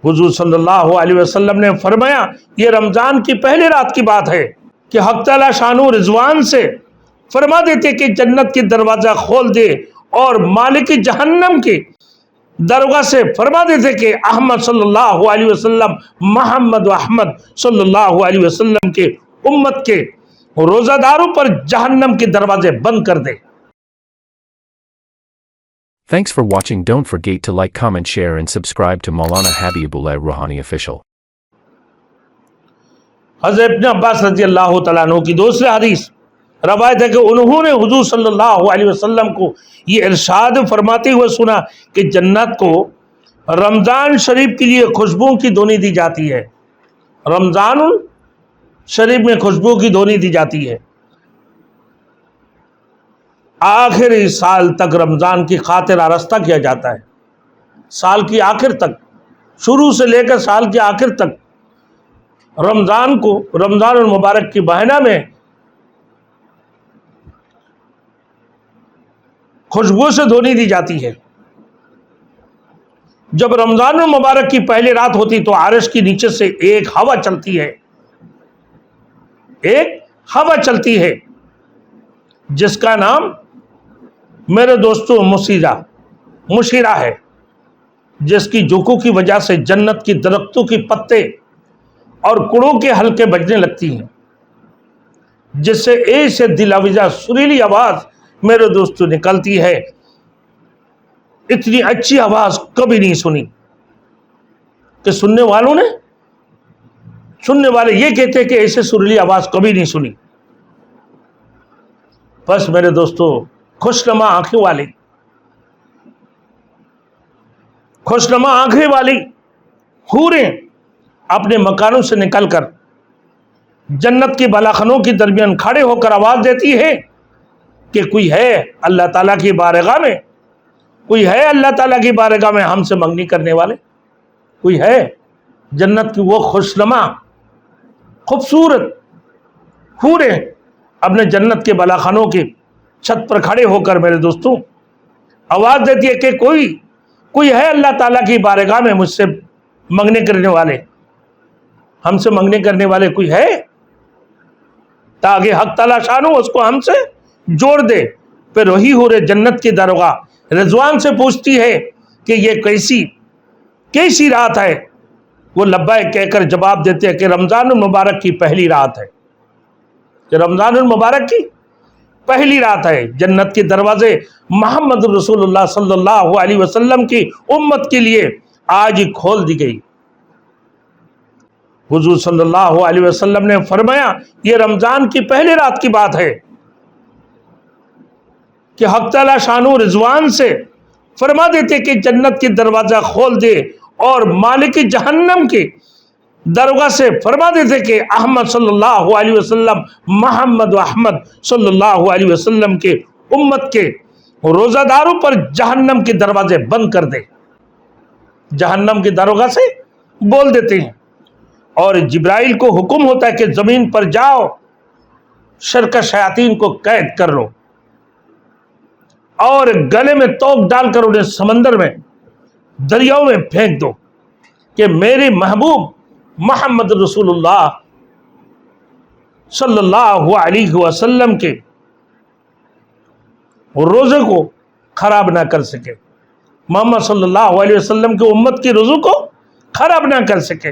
हुजूर सल्लल्लाहु अलैहि वसल्लम ने फरमाया, ये रमजान की पहली रात की बात है कि हक ताला शानो रिजवान से फरमा देते कि जन्नत की दरवाजा खोल दे, और मालिक जहन्नम के दरगाह से फरमा देते कि अहमद सल्लल्लाहु अलैहि वसल्लम, मोहम्मद अहमद सल्लल्लाहु अलैहि वसल्लम के उम्मत के रोजादारों पर जहन्नम के दरवाजे बंद कर दे। Thanks for watching. Don't forget to like, comment, share and subscribe to Maulana Habibullah Rouhani Official. हज़रत इब्न अब्बास रज़ी अल्लाह तआला अन्हु की दूसरी हदीस रवायत है कि उन्होंने हुजूर सल्लल्लाहु अलैहि वसल्लम को ये इरशाद फरमाते हुए सुना कि जन्नत को रमज़ान शरीफ के लिए खुशबू की धुनी दी जाती है। रमज़ान शरीफ में खुशबू की धुनी दी जाती है। आखिरी साल तक रमज़ान की खातिर आरस्ता किया जाता है। साल की आखिर तक, शुरू से लेकर साल की आखिर तक रमज़ान को, रमज़ान मुबारक की महीना में खुशबू से धुनी दी जाती है। जब रमज़ान मुबारक की पहली रात होती तो आरश की नीचे से एक हवा चलती है, एक हवा चलती है जिसका नाम मेरे दोस्तों मुशीरा है, जिसकी झोंकों की वजह से जन्नत की दरख्तों की पत्ते और कुड़ों के हल्के बजने लगती हैं, जिससे ऐसे दिलाविजा सुरीली आवाज मेरे दोस्तों निकलती है। इतनी अच्छी आवाज कभी नहीं सुनी कि सुनने वाले ये कहते हैं कि ऐसे सुरीली आवाज कभी नहीं सुनी। बस मेरे दोस्तों, खुशनुमा आंखें वाली हूरें अपने मकानों से निकलकर जन्नत की बालाखनों के दरमियान खड़े होकर आवाज देती है कि कोई है अल्लाह ताला की बारगाह में, कोई है अल्लाह ताला की बारगाह में हमसे मंगनी करने वाले, कोई है। जन्नत की वो खुशनुमा खूबसूरत हूरें अपने जन्नत के बालाखनों की छत पर खड़े होकर मेरे दोस्तों आवाज देती है कि कोई है अल्लाह ताला की बारगाह में मुझसे मंगने करने वाले, हमसे मंगने करने वाले कोई है, ताकि हक ताला शानो उसको हमसे जोड़ दे। फिर वही हूरे जन्नत की दरगाह रिजवान से पूछती है कि ये कैसी रात है। वो लब्बाइक कहकर जवाब देते हैं कि रमज़ान मुबारक की पहली रात है, कि रमज़ान मुबारक की पहली रात है। जन्नत के दरवाजे मोहम्मद रसूलुल्लाह सल्लल्लाहु अलैहि वसल्लम की उम्मत के लिए आज ही खोल दी गई। हुजूर सल्लल्लाहु अलैहि वसल्लम ने फरमाया, ये रमज़ान की पहली रात की बात है कि हक ताला शानो रिजवान से फरमा देते कि जन्नत की दरवाजा खोल दे, और मालिक जहन्नम के दरगाह से फरमा देते कि अहमद सल्लल्लाहु अलैहि वसल्लम, मोहम्मद अहमद सल्लल्लाहु अलैहि वसल्लम के उम्मत के रोजादारों पर जहन्नम के दरवाजे बंद कर दे। जहन्नम के दरगाह से बोल देते हैं, और जिब्राइल को हुक्म होता है कि जमीन पर जाओ, शरका शयातीन को कैद कर लो और गले में तोक डालकर उन्हें समंदर में, दरियाओं में फेंक दो कि मेरे महबूब मोहम्मद रसूलुल्लाह सल्लल्लाहु अलैहि वसल्लम के रोजे को खराब ना कर सके, मोहम्मद सल्लल्लाहु अलैहि वसल्लम के उम्मत की रोज़ों को खराब ना कर सके।